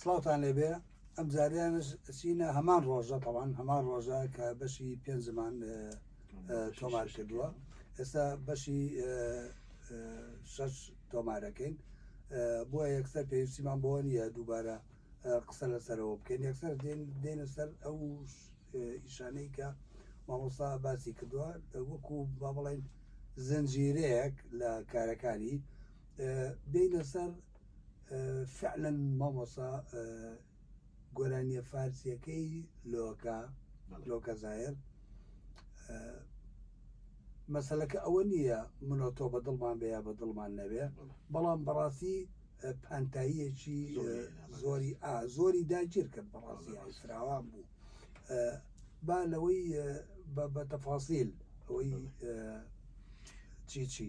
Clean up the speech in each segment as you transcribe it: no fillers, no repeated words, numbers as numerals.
سڵاوتان لێبێ ئەم جاریانش چینە هەمان ڕۆژە طبعاً هەمان ڕۆژە کە بەشی پێنجمان تۆمار کردووە ئێستا بەشی 6 تۆمارەکەین بۆیە یەکسەر پێویستیمان بۆ نییە دووبارە قسە لەسەرەوە بکەین یەکسەر دێنە سەر ئەو ئیشانەی کە مامۆستا باسی کردووە وەکو با بڵێن زنجیرەیەک لە کارەکانی بینە سەر فعلا مامۆستا گۆرانیە فارسیەکەی لۆکە زایر مەسەلەکە ئەوە نییە منۆ تۆ بە دڵمان بێ یا بە دڵمان نەبێ بەڵام بەڕاستی پانتاییەکی زۆری داگیر کرد بەڕاستی فراوان بوو با لەوەی بە تەفاسیل ئەوەی چی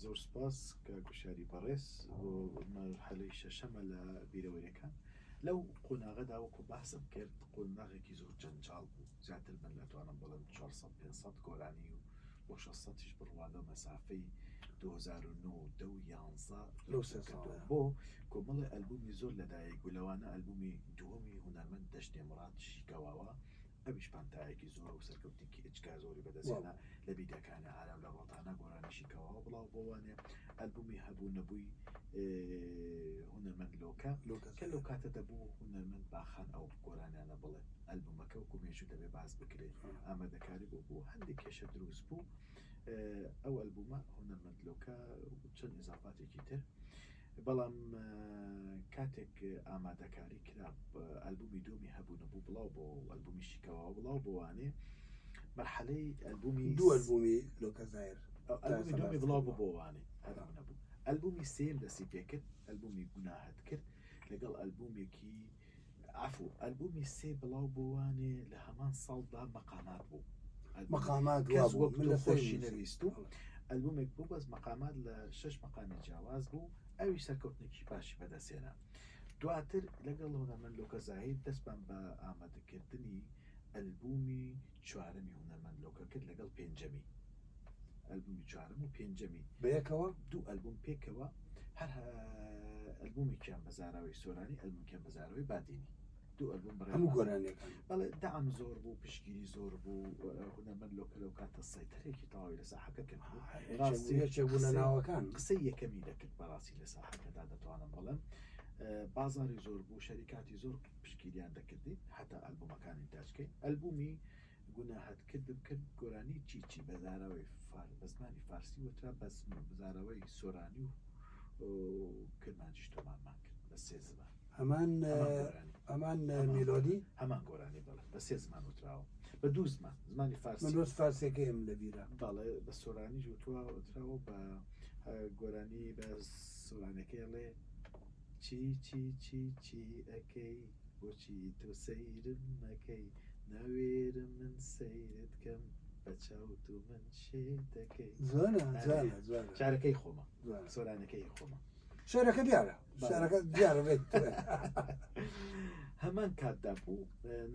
زۆر سپاس کە گوشاری بەڕێز بۆ مەرحەلەی شەشەمە لە بیرەوەریەکان لەو قۆناغەدا وەکو باسم کرد قۆناغێکی زۆر جەنجاڵ بوو زیاتر من لەتوانم بڵێم 400-500 گۆرانی و بۆ 600ش بڕوادە مەسافەی 2009 بۆ کۆمەڵی ئەلبومی زۆر لەدایک بوو لەوانە ئەلبومی دووەمی هونەرمەند دەشتێ مڕاد شیکەواوە ئەویش پانتایەکی زۆر و سەرکەوتێکی ئچکا زۆری بەدەستێنا لە بیدەکانە عالەم لە ڕۆتانە گۆرانی شیکەواوە بڵاو بۆوانێ ئەلبومی هەبوو نەبووی هونەرمەند لۆکە کە لەو کاتە دەبوو هونەرمەند باخان ئەو گۆرانیانە بڵێ ئەلبومەکە وەکو مێژوو دەبێ باز بکرێت ئامادەکاری بۆ هەندێک کێشە دروست بوو ئەو ئەلبومە هونەرمەند لۆکە چەند ئیزافاتێکی تر بەڵام کاتێک ئامادەکاری کرا ئەلبومی دومی هەبوو نەبوو بڵاو بۆ ئەلبومی شیکەواوە بڵاو بۆوانێ مەرحەلەی ئەلبومی دوو ئەلبومی لۆکە زایر ئەلبومی دومی بڵاو بۆوانێ هەبوو نەبوو ئەلبومی سێم دەستی پێ کرد ئەلبومی گوناهت کرد لەگەڵ ئەلبومێکی عفو ئەلبومی سێ بڵاو بۆوانێ لە هەمان ساڵدا مەقامات بوو مەقامات خۆشی نەویست و ئەلبومێک بوو بەس مەقامات لە 6 مەقامی جیاواز بوو ئەوی سەرکەوتنێکی باشی بەدەستێنا دواتر لەگەڵ هونەرمەند لۆکە زاهید دەستمان بە ئامادەکردنی ئەلبومی چوارەمی هونەرمەند لۆکە کرد لەگەڵ پێنجەمی ئەلبومی چوارەم و پێنجەمی بەیەکەوە دوو ئەلبوم پێکەوە هەر ئەلبومێکیان بەزاراوەی سۆرانی ئەلبومێکیان بەزاراوەی بادینی دوو ئەلبوم هەموو گۆرانیەکان بەڵێ دەعم زۆر بوو پشگیری زۆر بوو هونەرمەند لۆکە لەو کاتە سەیتەرێکی تەواوی لە ساحەکە کرد بوو لە ناوەکان قسەی یەکەمی دەکرد بەڕاستی لە ساحەکەدا دەتوانم بڵێم بازاری زۆر بوو شەریکاتی زۆر پشگیریان دەکردین حتا ئەلبومەکانی تاجکەین ئەلبومی گوناهت کرد گۆرانی چی بەزاراوەی بە زمانی فارسی وترا بەزاراوەی سۆرانی و کرمانجیش تۆمارمان کرد بە سێ زمان هەمان میلۆدی هەمان گۆرانی بڵێ بە سێ زمان وتراوە بە دوو زمانی فارسیەکەیم لە بیرە بەڵێ بە سۆرانیش وتراوە بە گۆرانی بە سۆرانەکەی لێ چی ئەەکەی بۆچی تۆ سەیرم مەکەی ناوێرم من سەیرت کەم بە چاوت و من شێتەکەی شارەکەی خۆمە سۆرانەکەی خۆمە شارەکە دیارە بێت هەمان کاتدا بوو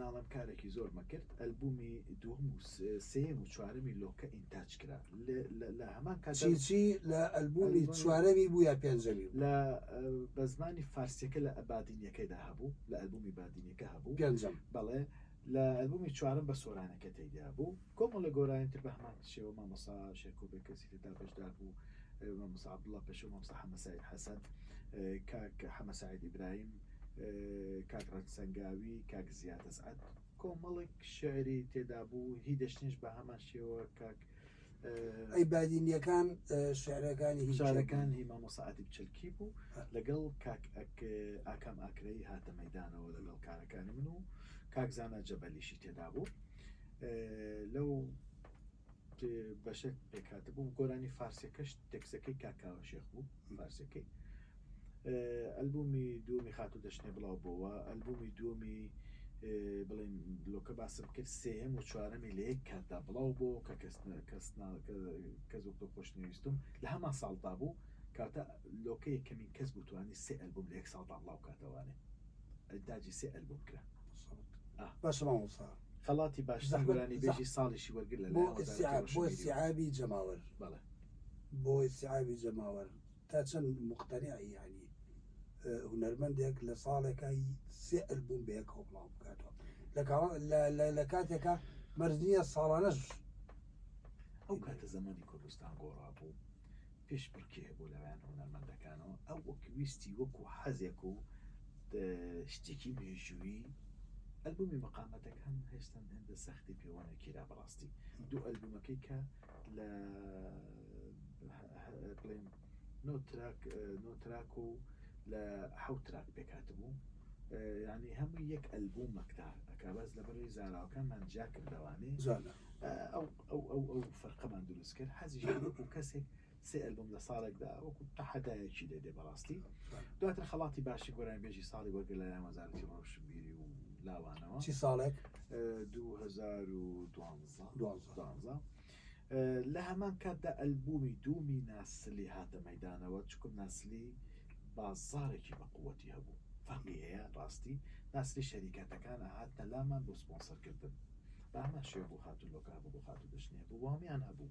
ناڵم کارێکی زۆر مەکرد ئەلبومی دووەم و سێم و چوارەمی لۆکە ئینتاج کرا لە هەمان کات چی لە ئەلبومی چوارەمی بوو یا پێنجەمی لە بە زمانی فارسیەکە لە بادینیەکەیدا هەبوو لە ئەلبومی بادینیەکە هەبوو پێنجەم بەڵێ لە ئەلبومی چوارم بە سۆرانەکە تێیدا بوو کۆمە لە گۆرانیتر بە هەمان شێوە مامۆستا شێرکۆبێ کەسی تێدا بەشدار بوو مامۆستا عەبدوڵڵا پەشۆ مامۆستا حەمە سەعید حەسەن کاک حەمە سەعید ئیبراهیم کاک ڕەد سەنگاوی کاک زیاد ئەسعەد کۆمەڵێک شێعری تێدا بوو هی دەشتنیش بە هەمان شێوە کاک ئەی بادینیەکان شارەکانی هی مامۆستا عەتیب چەلکی بوو لەگەڵ کاک ئاکام ئاکرەی هاتە مەیدانەوە لەگەڵ کارەکانی من و کاک زانا جەبەلیشی تێدا بوو لەو بەشە پێکاتە بوو گۆرانی فارسیەکەش تێکسەکەی کاکاوە شێخ بوو فارسیەکەی ئەلبومی دووەمی خاتو دەشتێ بڵاو بۆەوە ئەلبومی دووەمی بڵێن لۆکە باسم کرد سێم و چوارەمی لە یەک کاتدا بڵاو بۆ کە کەس وەکتۆ خۆشنویستم لە هەمان ساڵدا بوو کاتە لۆکە یەکەمین کەس بوو توانی سێ ئەلبوم لە یەک ساڵدا بڵاو کاتەوانێ ئەداجی سێ ئەلبوم کرا باشە مامۆستا خەڵاتی باشتر گۆرانی بێژی ساڵیشی وەرگر لە بۆ استیعابی جەماوەر بەڵێ بۆ استیعابی جەماوەر تا چەند مقتەنیعی یعنی هونەرمەندێک لە ساڵێکای 3 ئەلبوم بەیەکەوە بڵاو بکاتەوە لە کاتێکە مەرج نییە ساڵانەش ئەو کاتە زەمانی کوردستان گۆڕا بوو پێش بڕکێ بوو لەوایان هونەرمەندەکانەوە ئەو وەکویستی وەکو حەزێک و شتێکی مێژووی ئەلبومی مەقامەتەکان هێشتا هێندە سەختی پێوانێکیرا بەڕاستی دوو ئەلبومەکەی کە لە بڵێن نۆتراک و لە حەوت تراک پێکات بوو یعنی هەمووی یەک ئەلبوم مەکتار ئەکاباز لە بەرەوەی زاراوەکانمان جا کردەوانێ ئەو فەرقەمان دروست کرد حەزیش وەکو کەسێک 3 ئەلبوم لە ساڵێکدا وەکو تەحەدایەکی دەدێ بەڕاستی دواتر خەڵاتی باشی گۆران بێژی ساڵی وەرگرت لە لایەن وەزارەتی ڕۆشنبیری و لاوانەوە چی ساڵێک 2012 لە هەمان کاتدا ئەلبومی دوومی ناسلی هاتە مەیدانەوە چکم ناسلی بازارێکی بەقووەتی هەبوو فەرقی هەیە ڕاستی ناسلی شەریکەتەکانە هاتە لامان بۆ سپۆنسەرکردن بە هەمان شێ بۆ خاتو لۆکا بۆ خاتو دەشنێ بوو وامیان هەبوو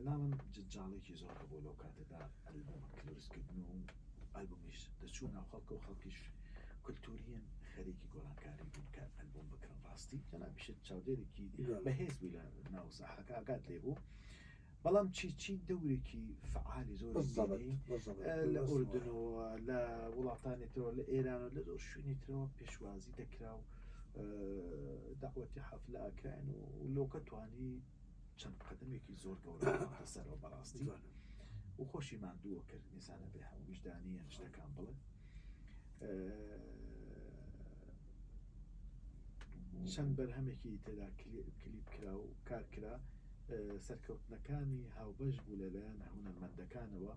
ناڵم جاڵێکی زۆر هەبوو لەو کاتەدا ئەلبومە کلۆرسکردن و ئەلبومیش دەچوو ناو خەڵکە و خەڵکیش کولتوریان خەریکی گۆڕانکاری بوون کە ئەلبوم بکڕن ڕاستی جەنابیشت چاودێرێکی بەهێز بووی لە ناو ساحەکە ئاگات لێ بوو بەڵام چی دەورێکی فعالی زۆر لە ئوردنەوە لە وڵاتانی ترەوە لە ئێرانەوە لە زۆر شوێنی ترەوە پێشوازی دەکرا و داوەتی حەفلە ئاکراین و لۆکە توانی چەند قەدەمێکی زۆر گەورە سەرەوە بەڕاستی و خۆشی ماندووە کرد نیسانە بێ هەموو ویژدانیە شتەکان بڵێ چەند بەرهەمێکی تێدا کلیپ کرا و کار کرا سەرکەوتنەکانی هاوبەش بوو لەلایەن هونەرمەندەکانەوە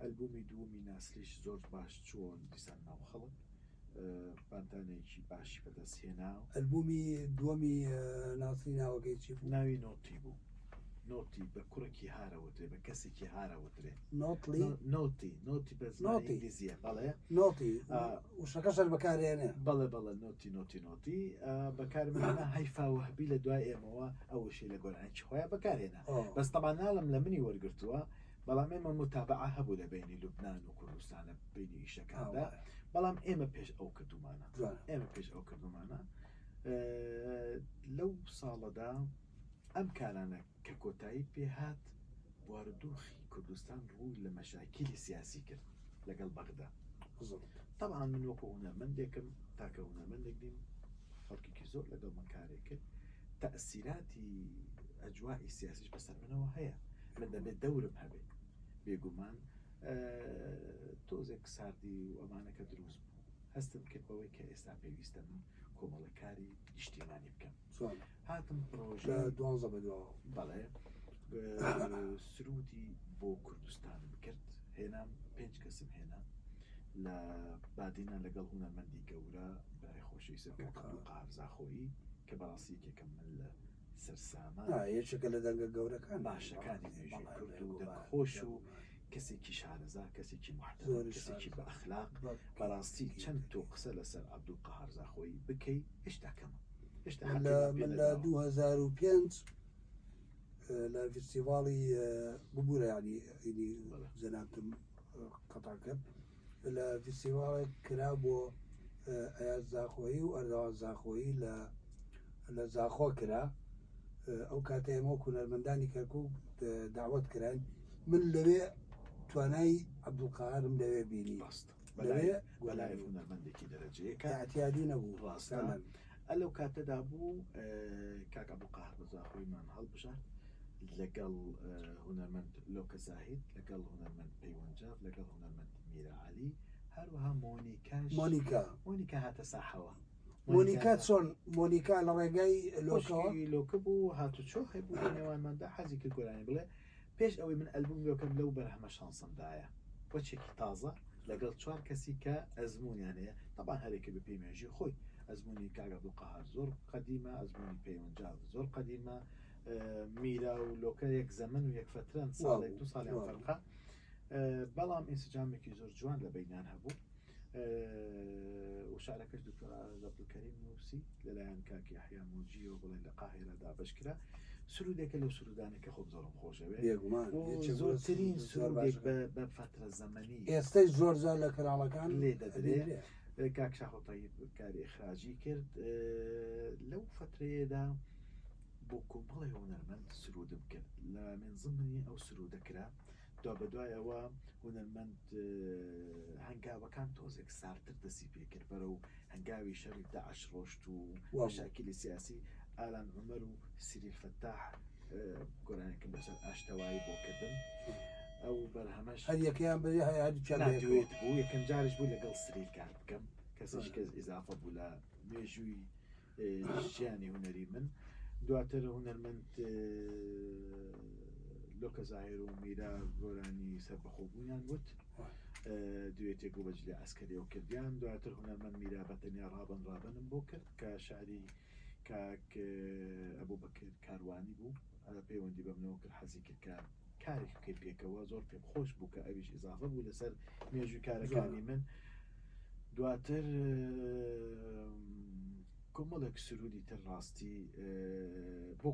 ئەلبومی دووەمی ناسلیش زۆر باش چۆن دیسان ناو خەڵک بانتانێکی باشی بەدەستهێنا ئەلبومی دووەمی ناسلی ناوەکەی چی بوو؟ ناوی نۆتی بوو نۆتی بە کوڕێکی هارەوەترێ بە کەسێکی هارەوەترێ نۆتی بە زمانی ئینگلیزیە بەڵێ نۆتی وشەکەشەر بەکارێنێ بەڵێ نۆتی بەکارمێنە هەیفا و هەبی لە دوای ئێمەوە ئەوشی لە گۆرانێکی خۆیان بەکارێنە بەس تەبان ناڵم لە منی وەرگرتووە بەڵام ئێمە متابعە هەبوو لە بینی لوبنان و کوردستانە بینی ئیشەکاندا بەڵام ئێمە پێش ئەو کردومانە لەو ساڵەدا ئەم کارانە کە کۆتایی پێهات واردوخی کوردستان ڕووی لە مەشاکیلی سیاسی کرد لەگەڵ بەغدا طبعا من وەکو هونەرمەندێکم تاکە هونەرمەندێک بیم خەڵکێکی زۆر لەگەڵ من کارێک کرد تەئسیراتی ئەجوائی سیاسیش بەسەر منەوە هەیە من دەبێت دەورم هەبێت بێگومان تۆزێک ساردی و ئەمانەکە دروست بوو هەستم کرد بەوەی کە ئێستا پێویستە من کۆمەڵەکاری نیشتیمانی بکەم هاتم پرۆژە 12 بەڵێ سرودی بۆ کوردستانم کرد هێنام 5 کەسم هێنا لە بادینە لەگەڵ هونەرمەندی گەورە برای خۆشی قارزاخۆیی کە بەڕاستی یەکێکم من لە سەرسامان یەکێکە لە دەنگە گەورەکان باشەکانی نوێژی کورد و دەنگخۆش و کەسێکی شارەزا کەسێکی محتەرەم کەسێکی بە ئەخلاق بەڕاستی چەند تۆ قسە لەسەر عەبدولقەهار زاخۆیی بکەی هێشتا کەمە من لە 2005 لە فستیڤاڵی ببوورە ینی زەناتم قەتع کرد لە فستیڤاڵێک کرا بۆ ئەیاز زاخۆیی و ئەردەوان زاخۆیی لە زاخۆ کرا ئەو کاتە ئێمە هونەرمەندانی کەرکووک داوەت کراین من لەوێ توانای عەبدولقەهارم لەوێ بینی بەلای هونەرمەندێکی دەرەجەیەکە احتیادی نەبوو ڕاستە ئەلەو کاتەدا بوو کاک عەبدولقەهار زاخۆیمان هەڵبژارد لەگەڵ هونەرمەند لۆکە زاهید لەگەڵ هونەرمەند پەیوەنجار لەگەڵ هونەرمەند میرە عەلی هەروەها مۆنیکا هاتە ساحەوە مۆنیکا چۆن مۆنیکا لە ڕێگای لۆکە بوو هاتوچۆ هەبوو لە نێوانماندا حەزی کرد گۆرانی بڵێ پێش ئەوەی من ئەلبوم لۆکەم لەو بەرهەمە شانسمدایە بۆچێکی تازە لەگەڵ 4 کەسی کە ئەزمونیان هەیە طبعا هەرێکە بە پێمێژی خۆی ئەزمونی کاک عەبدولقەهار زۆر قەدیمە ئەزمونی پەیوەنجار زۆر قەدیمە میرا و لۆکە یەک زەمن و یەک فترەن ساڵێک 2 ساڵیان فەرقە بەڵام ئینسجامێکی زۆر جوان لە بەینان هەبوو و شارەکەش دکتۆر عەبدولکەریم نووسی لەلایەن کاک یەحیا موجیەوە بڵێن لە قاهیرەدا بەشکرا سرودێکە لەو سرودانێکە خۆ زۆرم خۆشەوێ بێگومان زۆرترین سرودێک بە فترە زەمەنی ئێستای زۆر جار لە کراڵەکان لێ دەدرێت کاک شاخۆتایی کاری اخراجی کرد لەو فترەیەدا بۆ کۆمەڵی هوەرمەند سرودم کرد لە من زمانی ئەو سرودەکرا دوا بە دوای ئەوە هوەرمەند هەنگاوەکان تۆزێک ساردتر دەسی پێکرد بەرە و هەنگاوی شەڕی داعش ڕۆشت و مەشاکلی سیاسی ئالان عومەر و سیری فەتاح گۆرانێکم لەسەر ئاشتەوایی بۆ کردن ئەو بەرهەمەش هەر یەکەیان بە ناتوێت بوو یەکەم جارش بوو لەگەڵ سری کار بکەم کەسیش کەس ئیزافە بوو لە مێژووی ژیانی هوەری من دواتر هوەرمەند لۆکە زاهیر و میرا گۆرانی سەربەخۆبوونیان وت دوێتێک و بەجلی ئەسکەری و کردیان دواتر هوەرمەند میرا بەتەنیا ڕابنم بۆ کرد کە شعری کاک ئەبوو بەکر کاروانی بوو پەیوەندی بەمنەوە کرد حەزی کرد کە کارێک بکەی پێکەوە زۆر پێم خۆش بوو کە ئەویش ئیزافە بوو لەسەر مێژووی کارەکانی من دواتر کۆمەڵێک سرودی تر ڕاستی بۆ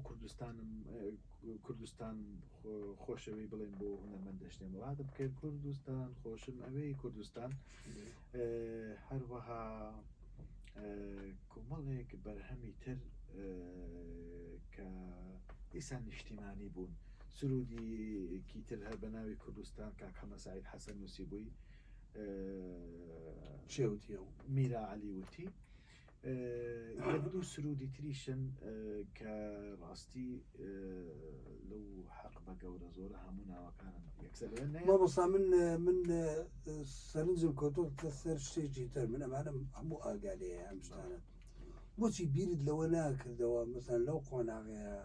کوردستان خۆشەوەی بڵێن بۆ هوەرمەند دەشتێن وڵاتم کرد کوردستان خۆشم ئەوەی کوردستان هەروەها کۆمەڵێک بەرهەمی تر کە ئیسان نیشتیمانی بوون سرودی کیتر هەر بە ناوی کوردستان کاک حەمە سعید حەسەن نووسی بووی میرا عەلی وتی یەک دوو سرودی تریشن کە ڕاستی لەو حەق بە گەورە زۆرە هەموو ناوەکانم یەکسەر مامۆستا من سەرنجم کۆتۆ سەر شتێکی تر من ئەمانم هەموو ئاگادەیە ئەم شتانە بۆچی بیرت لەوە ناکردەوە مەسەن لەو قۆناغەیە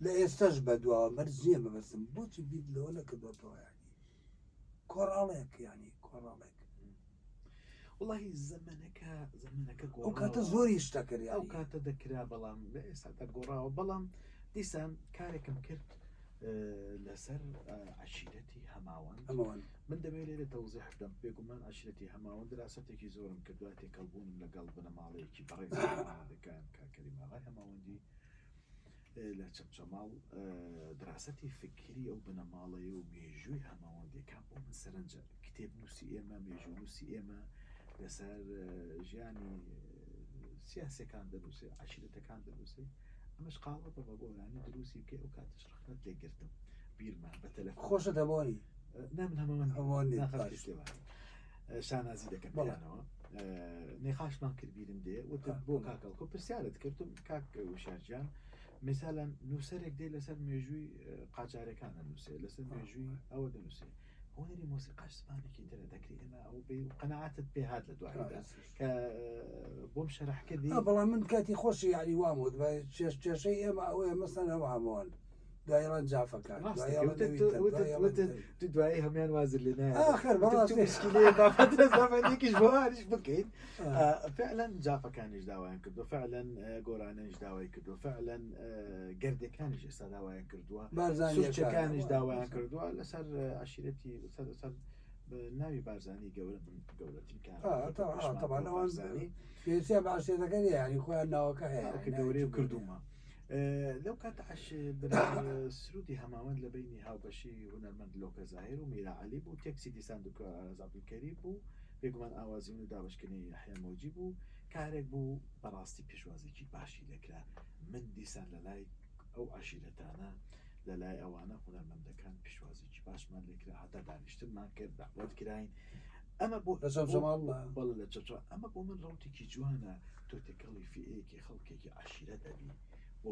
لە ئێستاش بەدواوە مەرج نییە مەبەستم بۆچی بیرت لەوە نەکردوەوە ینی کۆڕاڵێک ینی کۆڕاڵێک وڵی زەمانەکە ئەو کاتە زۆری شتە کرد ئەو کاتە دەکرا بەڵام لە ئێستادا گۆڕاوە بەڵام دیسان کارێکم کرد لەسەر عەشیرەتی هەماوەند من دەبێت لێرە تەوزیح بدەم بێگومان عەشیرەتی هەماوەند دراستێکی زۆرم کردووە تێکەڵبوونم لەگەڵ بنەماڵەیەکی بەڕێز دەکەن کاکەریماغای هەماوەندی لە چەمچەماڵ دراسەتی فکری ئەو بنەماڵەیە و مێژووی هەماوەندیەکان بۆ من سەرنجە کتێب نووسی ئێمە مێژوو نووسی ئێمە لەسەر ژیانی سیاسەکان دەنووسێ عەشیرەتەکان دەنووسێ ئەمەش قاڵە بە گۆرانی دروستی بکەی ئەو کاتش ڕخنەت لێگرتم بیرمان بە تەلەفۆن خۆشە دەبۆنی نام شانازی دەکەم پیانەوە نێخاشمان کرد بیرم دێ وتە بۆ کاکەڵکۆ پرسیارت کردم کاک وشارجان مثالەن نووسەرێک دێ لەسەر مێژووی قاجارەکانە نووسێ لەسەر مێژووی ئەوە دەنووسێ هۆنەری مۆسیقاش زمانێکی ترە دەکرێت ئێمە ئەو بێ و قەنەعاتت پێ هات لە دوایدا کە بۆم شەرحکردی بەڵام من کاتی خۆشی یعنی وامود کێشەی ئێمە ئەوەیە مەسەن ئەوە هەمووان دوایڕان جافەکان دوایی هەمان وازر لێ نایەکیش بۆ هاریش بکەین فعلا جافەکانیش داوایان کردو فعلا گۆرانیش داوای کردو فعلا گەردەکانیش ئێستا داوایان کردووە سوورچەکانیش داوایان کردووە لەسەر عەشیرەتی لەسەر ناوی بارزانی گەورە من گەورەترین کارزانی پێچیا باشێتەکەی ینی خۆیان ناوەکە هەیە گەورەی و کردومە لەو کاتە سرودی هەماوەند لە بینی هاوبەشی هونەرمەند لۆکە زاهیر و میرا عەلی بوو تێکسی دیسان دوکە ئارەز عەبدولکەریم بوو بێگومان ئاوازین و دابشکردنی یەحیا مۆجی بوو کارێک بوو بەڕاستی پێشوازێکی باشی دەکرا من دیسان لەلای ئەو عەشیرەتانە لەلای ئەوانە هونەرمەندەکان پێشوازێکی باشمان لێکرا هەتا دانیشتنمان کرد داوات کراین ئەمە بۆ بەڵ لە چەچوە ئەمە بۆ من ڕوتێکی جوانە تۆ تێکەڵی فئەیەکی خەڵکێکی عەشیرەت ئەبی بۆ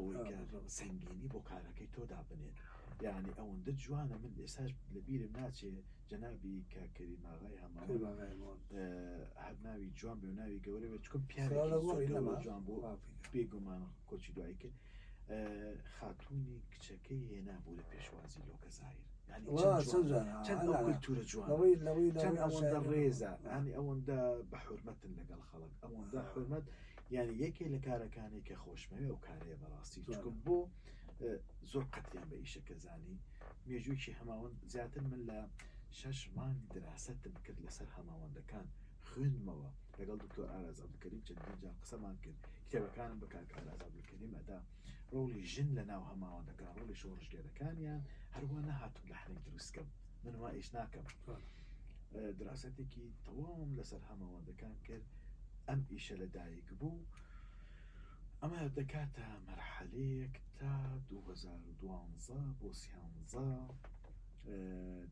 سەنگینی بۆ کارەکەی تۆ دابنێت یعنی ئەوەندە جوانە من ئێساش لەبیرم ناچێ جەنابی کاکەریماغای هەماوەند هەر ناوی جوان بێ و ناوی گەورە بێت چکم پیاوێکی جوان بۆ بێگومان کۆچی دوای کرد خاتوونی کچەکەی هێنا بوو لە پێشوازی لۆکە زاهیر چەند کولتورە جوان چەند ئەوەندە ڕێزە ینی ئەوەندە بە حورمەتن لەگەڵ خەڵک ئەوەندە حورمەت یعنی یەکێ لە کارەکانی کە خۆشمەوێ و کارەیە بەڕاستی چکم بۆ زۆر قەتیان بە ئیشەکە زانی مێژوویکی هەماوەند زیاتر من لە 6 مانگ دراستم کرد لەسەر هەماوەندەکان خوێندمەوە لەگەڵ دکتۆر ئارەز عەبدولکەریم چەندین جار قسەمان کرد کتێبەکانم بە کاک ئارەز عەبدولکەریم ئەدا ڕۆڵی ژن لە ناو هەماوەندەکان ڕۆڵی شۆڕژگەرەکانیان هەروە نەهاتم لە حنێک دروستکەم من وا ئیش ناکەم دراستێکی تەواوم لەسەر هەماوەندەکان کرد ئەم ئیشە لەدایک بوو ئەمە دەکاتە مەرحەلەیەک تا 2012 بۆ 13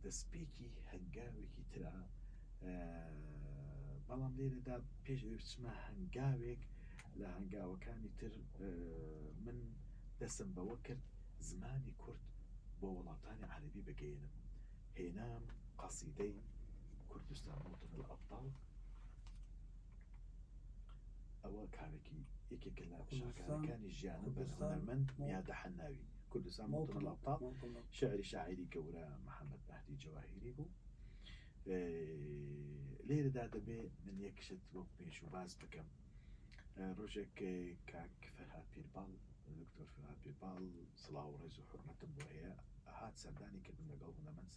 دەستپێکی هەنگاوێکی ترا بەڵام لێرەدا پێش بچمە هەنگاوێک لە هەنگاوەکانی تر من دەستم بەوە کرد زمانی کورد بۆ وڵاتانی عەرەبی بگەێنم هێنام قەسیدەی کوردستان موطن الأبطال ئەوە کارێکی یەکێکە لە شاکارەکانی ژیانم بە هونەرمەند میادە حەناوی کوردستان موطن الأبطال شاعری گەورە محەممەد مەهدی جەواهیری بوو لێرەدا دەبێ من یەک شت وەک پێش و باز بکەم ڕۆژێک کاک فەرهاد پیرباڵ دکتۆر فەرهاد پیرباڵ سڵاو و ڕێز و حورمەتم بۆ هەیە هات سەردانی کردم لەگەڵ هونەرمەند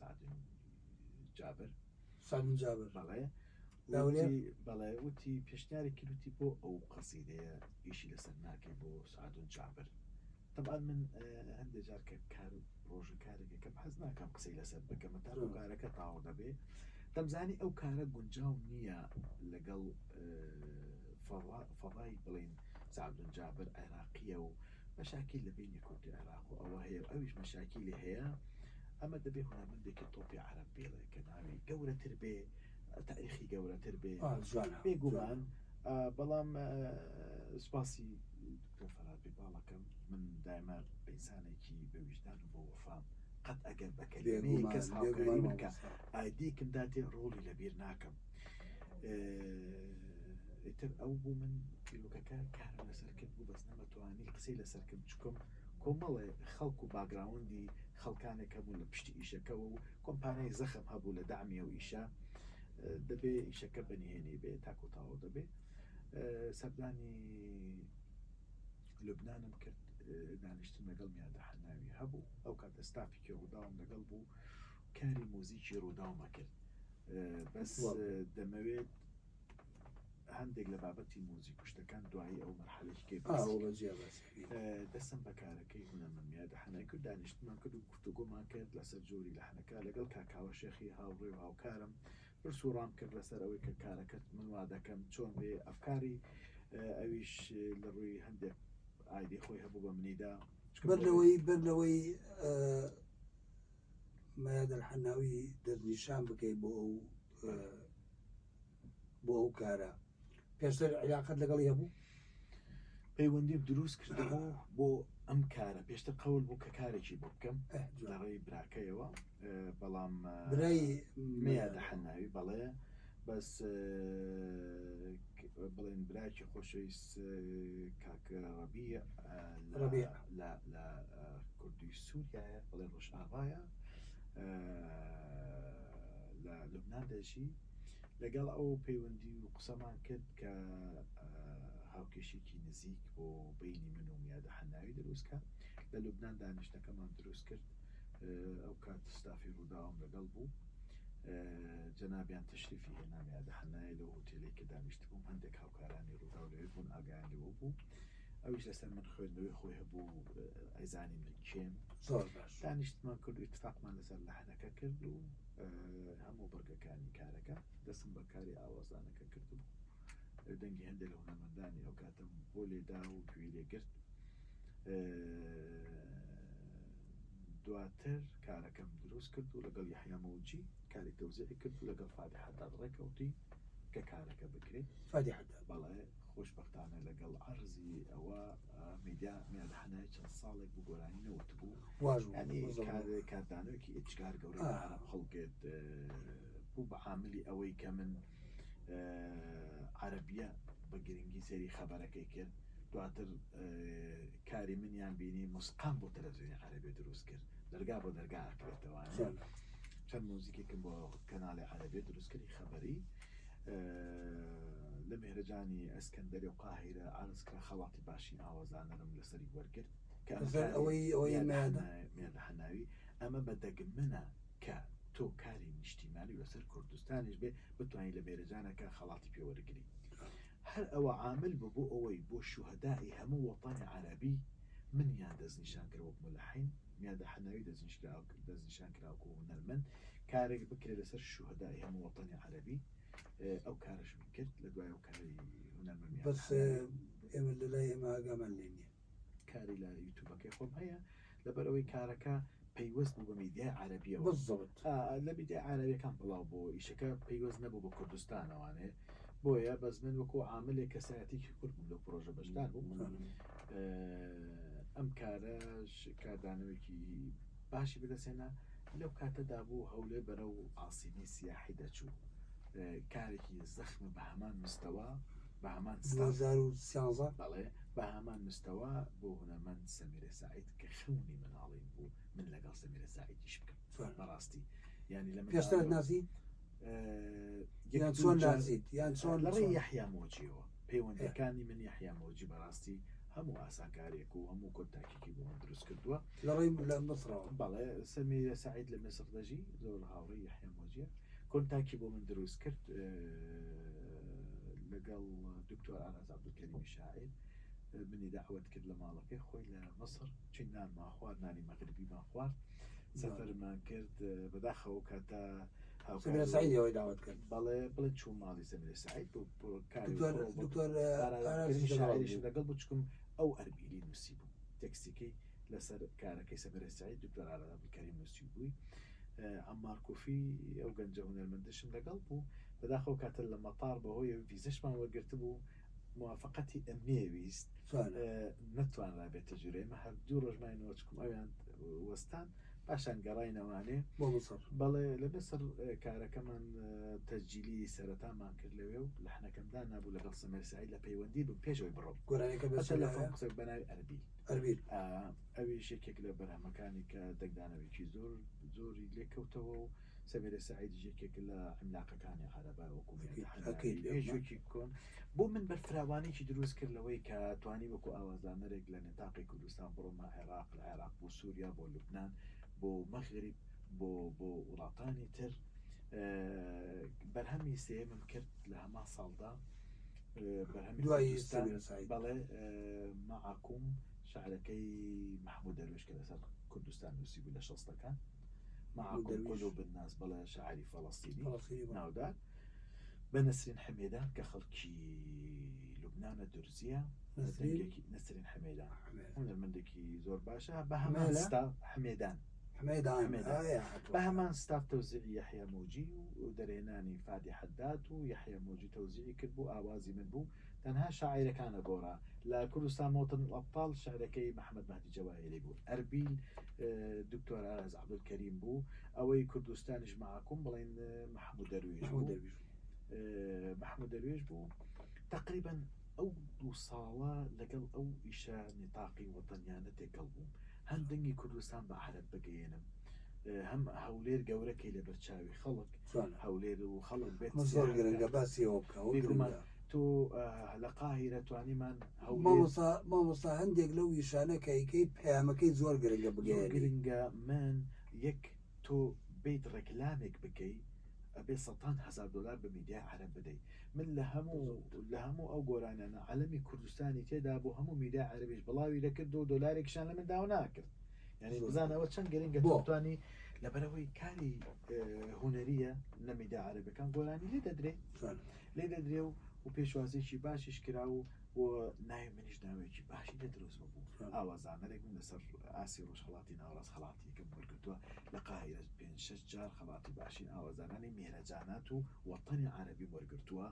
سعدین جابر بەڵێ وتی پێشنیاری کردوتی بۆ ئەو قەسیدەیە ئیشی لەسەر ناکەی بۆ سعدون جابر طبعا من هەندێک جار کە کار ڕۆژ کارێکەکەم حەز ناکەم قسەی لەسەر بکەمە تا بۆ کارەکە تاوە دەبێ دەمزانی ئەو کارە گونجاو نییە لەگەڵ فەضای بڵین سعدون جابر عێراقیە و مەشاکل لە بینی کوردی عێراق و ئەوە هەیە ئەویش مەشاکلی هەیە ئەمە دەبێ هونەرمەندێکی تۆپی عەرەب بێڵێ کە ناوی گەورەتر بێ تاریخی گەورەتر بێ بێگومان بەڵام سوپاسی دکتۆر فەرهاد پیرباڵەکەم من دایما ئینسانێکی بە وجدان و بە وەفام قەت ئەگەر بە کەلیمەیەک کەس هاوکاری بکە ئایدیکم داتێ ڕۆڵی لەبیر ناکەم ئیتر ئەو بوو من بیرۆکەکە کارە لەسەر کرد بوو بەس نەمەتوانی قسەی لەسەر کرد چکم کۆمەڵێ خەڵک و باگراوندی خەڵکانێک هەبوو لە پشتی ئیشەکەەوە و کۆمپانیای زەخم هەبوو لە دامی و ئیشە دەبێ ئیشەکە بەنهێنی بێ تاکۆتاوە دەبێ سەردانی لوبنانم کرد دانیشتن لەگەڵ میادە حەناوی هەبوو ئەو کاتە ستافێکی ڕووداوم لەگەڵ بوو کاری مۆزیکی ڕووداومە کرد بەس دەمەوێت هەندێک لە بابەتی مۆزیک کوشتەکان دوایی ئەو مەرحەلەیەکی دەستم بە کارەکەی هونەرمەند میادە حەناوی کرد دانیشتمان کرد و گفتوگۆمان کرد لەسەر جۆری لەحنەکە لەگەڵ کاکاوە شێخی هاوڕێ و هاوکارم پرسوڕام کرد لەسەر ئەوەی کە کارەکەت من وا دەکەم چۆن بێ ئەفکاری ئەویش لە ڕووی هەندێک ئایدی خۆی هەبوو بە منیدا بەرلەوەی میادە حەناوی دەستنیشان بکەی بۆ ئەو کارە پێشتر علاقەت لەگەڵی هەبوو پەیوەندیم دروست کردبوو بۆ ئەم کارە پێشتر قەول بوو کە کارێکی بۆ بکەم لە ڕێی براکەیەوە بەڵام برای میادە حەناوی بەڵێ بەس بڵێن براکی خۆشەویست کاکە ڕەبیع لە کوردی سووریایە بڵێن ڕۆژئاوایە لە لوبنان دەژی لەگەڵ ئەو پەیوەندی و قسەمان کرد کە هاوکێشێکی نزیک بۆ بینی من و میادە حەناوی دروستکە لە لوبنان دانیشتەکەمان دروست کرد ئەو کات ستافی ڕووداوم لەگەڵ بوو جەنابیان تەشریفی هێنا میادە حەناوی لەو هۆتێلێک کە دانیشت بووم هەندێک هاوکارانی ڕووداو لەوێ بوون ئاگایان لەوە بوو ئەویش لەسەر من خوێندنەوەی خۆی هەبوو ئەیزانی من کێم زۆر باش دانیشتمان کرد و اتفاقمان لەسەر لەحنەکە کرد و هەموو بەرگەکانی کارەکە دەستم بە کاری ئاوازانەکە کرد بوو دەنگی هەندێک لە هونەرمەندانی ئەو کاتم بۆ لێدا و گوێی لێگرت دواتر کارەکەم دروست کرد و لەگەڵ یەحیا مەوجی کاری تەوزیعی کرد و لەگەڵ فادی حەداد ڕێکەوتی کە کارەکە بکرێت فادی حەداد بەڵێ خۆشبەختانە لەگەڵ عەرزی ئەوە میادە حەناوی چەند ساڵێک بوو گۆرانی نەوت بوو ینی کاردانەوەکی ئیجگار گەورەی عەرەب خەڵکێت بوو بە عاملی ئەوەی کە من عەرەبیە بە گرنگی سەیری خەبەرەکەی کرد دواتر کاری منیان بینی موسقام بۆ تەلەڤیزیۆنی عەرەبی دروست کرد دەرگا بۆ دەرگا ئەکرێتەوە چەند مۆزیکێکم بۆ کەناڵی عەرەبی دروست کردی خەبەری لە مێرەجانی ئەسکەندەری و قاهیرە عەرز کرا خەڵاتی باشی ئاوازانەرم لەسەری وەرگرت کە ئەوەی میادە حەناوی ئەمە بە دەگمنە کە تۆ کاری نیشتیمانی لەسەر کوردستانیش بێ بتوانین لە مێرەجانەکە خەڵاتی پێوەرگری هەر ئەوە عامل بوو ئەوەی بۆ شوهەدای هەموو وەتانی عەرەبی من یان دەستنیشان کرد وەک ملەحین یا داهەناوی دەستنیشان کراوە هونەرمەند کارێک بکرێت لەسەر شوهەدای هەموو وەتانی عەرەبی ئەو کارەشم کرد لە دوای ئەو کاری هونەرمەند بەس ئێمە لەلای ئێمە ئاگامان لێ نییە کاری لە یوتیوبەکەی خۆم هەیە لەبەرەوەی کارەکە پەیوەست بوو بە میدیای عەرەبیەوە بالضبط لە میدیای عەرەبیەکان بڵاو بۆ ئیشەکە پەیوەست نەبوو بە کوردستانەوانێ بۆیە بەس من وەکو عاملێک کەسایەتێکی کورد بووم لەو پرۆژە بەشدار بووم ئەم کارەش کاردانەوەیکی باشی بەدەستێنا لەو کاتەدا بوو هەولێر بەرەو ئاسیبی سیاحی دەچوو کارێکی زەخمە بە هەمان مستەوە بە هەمان 2013 بەڵێ بە هەمان مستەوە بۆ هونەرمەند سەمیرە ساعید کە خەونی مناڵین بوو من لەگەڵ سەمیرە ساعیدیش بکەم بەڕاستی ینی لە پێشتر ناسی یان چۆن ناسیت یان چۆن لەڕێی یەحیا مۆجیەوە پەیوەندەکانی من یەحیا مۆجی بەڕاستی هەموو ئاسانکارێک و هەموو کۆنتاکێکی بۆ من دروست کردووە لەڕێی لە مصرەوە بەڵێ سەمیرە ساعید لە مصر دەژی زۆر هاوڕێی یەحیا مۆجیە کۆنتاکی بۆ من دروست کرد لەگەڵ دکتۆر ئاراز عەبدولکەریمی شاعیر منی داوەت کرد لە ماڵەکەی خۆی لە مصر چین نانمان خوارد نانی مەغریبیمان خوارد سەفەرمان کرد بەداخەوە کاتە سەمیرە ساعید ئەوەی داوەت کرد بەڵێ بڵێ چوون ماڵی سەمیرە ساعید بۆ کاری دکتۆر شاعریشم لەگەڵ بچکم ئەو ئەربیلی نووسی بوو تێکستێکی لەسەر کارەکەی سەمیرە ساعید دکتۆر ئاراز عەبدولکەریم نووسی بووی عەمار کوفی ئەو گەنجە هونەرمەندەشم لەگەڵ بوو بەداخەوە کاتە لە مەتار بەهۆی ڤیزەشمان وەرگرت بوو موافقەتی ئەمنیە ویست نەتوانرا بێتە ژوورێ ئێمە هەر دوو ڕۆژمانەوە چکم ئەویان وەستان پاشان گەڕاینەوانێ بۆ مصر بەڵێ لە مصر کارەکەمان تەسجیلی سەرەتامان کرد لەوێ و لەحنەکەمدا نابوو لەگەڵ سەمیرە ساعید لە پەیوەندی بوو پێشەوەی بڕۆم گۆرانەکە تەلەفۆن قسەی بەناوی ئەربیل ئەویش یەکێک لە بەرهەمەکانی کە دەنگدانەوەیکی زۆری لێکەوتەوە و سەمیرە ساعید یەکێک لە عملاقەکانی عەرەبا وەکوێکی کۆن بۆ من بەرفراوانێکی دروست کرد لەوەی کە توانی وەکو ئاوازدانەرێک لە نێتاقی کوردستان بڕۆمە عێراق لە عێراق بۆ سووریا بۆ لوبنان بۆ مەغریب بۆ وڵاتانی تر بەرهەمی سێمم کرد لە هەمان ساڵدا بەرهەمی دوای سەمیرە ساعید بەڵێ معاکوم شعرەکەی محمود دەروێش کە لەسەر کوردستان نووسی بوو لە شەستەکان معاكم قلوب الناس بلا شاعری فلسطینی ناودار بە نەسرین حەمێدان کە خەڵکی لوبنانە دورزیە نەسرین حەمێدان هونەرمەندێکی زۆر باشە بە هەمان ستاف حەمێدان بە هەمان ستاف تەوزیعی یەحیا مۆجی و دەرهێنانی فادی حەداد و یەحیا مۆجی تەوزیعی کرد بوو ئاوازی من بوو تەنها شاعیرەکانە گۆڕا لە کوردستان مەوتن ئەبطاڵ شعرەکەی محەممەد مەهدی جەواهیری بوو ئەربیل دکتۆر ئاراز عەبدولکەریم بوو ئەوەی کوردستانیش معاکوم بڵێن محمود دەروێش بوو تقریبا ئەو دوو ساڵە لەگەڵ ئەو ئیشە نێتاقی وەتەنیانە تێکەڵ بووم هەم دەنگی کوردستان بە عەرەب بگەێنم هەم هەولێر گەورەکەی لە بەرچاوی خەڵک هەولێر و خەڵک بێت زۆر گرنگە باسیەوە بکەوە تۆ لە قاهیرە توانیمان مامۆستا هەندێک لەو ویشانەکەیکەی پەیامەکەی زۆر گرنگە گرنگە من یەک تۆ بیت ڕێکلامێک بکەی ئەبێ $100,000 بە میدیای عەرەب بدەیت من لە هەموو ئەو گۆرانانە عەلەمی کوردستانی تێدا بۆ هەموو میدیای عەرەبیش بڵاوی دەکرد و دۆلارێکشان لە من داو ناکرد یعنی بزانەوە چەند گرنگە توانی لەبەرەوەی کاری هونەریە لە میدیای عەرەبیەکان گۆرانی لێ دەدرێ و پێشوازێکی باشیش کرا و ناوی منیش ناوێکی باشی دەدروست بوو ئاوازانەرێک من لەسەر ئاسی ڕۆژهەڵاتی ناوەڕاست خەڵاتیەکەم وەرگرتووە لە قاهیرە 5-6 جار خەڵاتی باشین ئاوازانانی میهرەجانات و وەتەنی عەرەبی وەرگرتووە